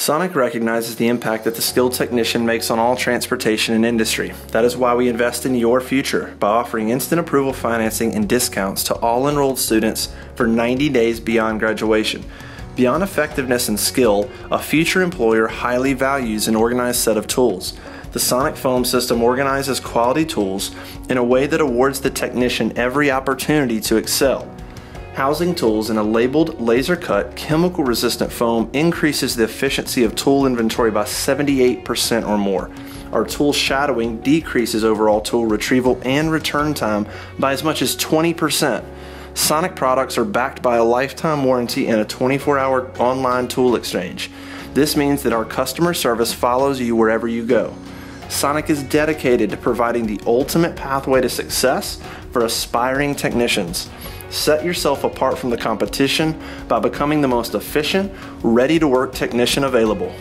Sonic recognizes the impact that the skilled technician makes on all transportation and industry. That is why we invest in your future by offering instant approval financing and discounts to all enrolled students for 90 days beyond graduation. Beyond effectiveness and skill, a future employer highly values an organized set of tools. The Sonic foam system organizes quality tools in a way that awards the technician every opportunity to excel. Housing tools in a labeled, laser-cut, chemical-resistant foam increases the efficiency of tool inventory by 78% or more. Our tool shadowing decreases overall tool retrieval and return time by as much as 20%. Sonic products are backed by a lifetime warranty and a 24-hour online tool exchange. This means that our customer service follows you wherever you go. Sonic is dedicated to providing the ultimate pathway to success for aspiring technicians. Set yourself apart from the competition by becoming the most efficient, ready-to-work technician available.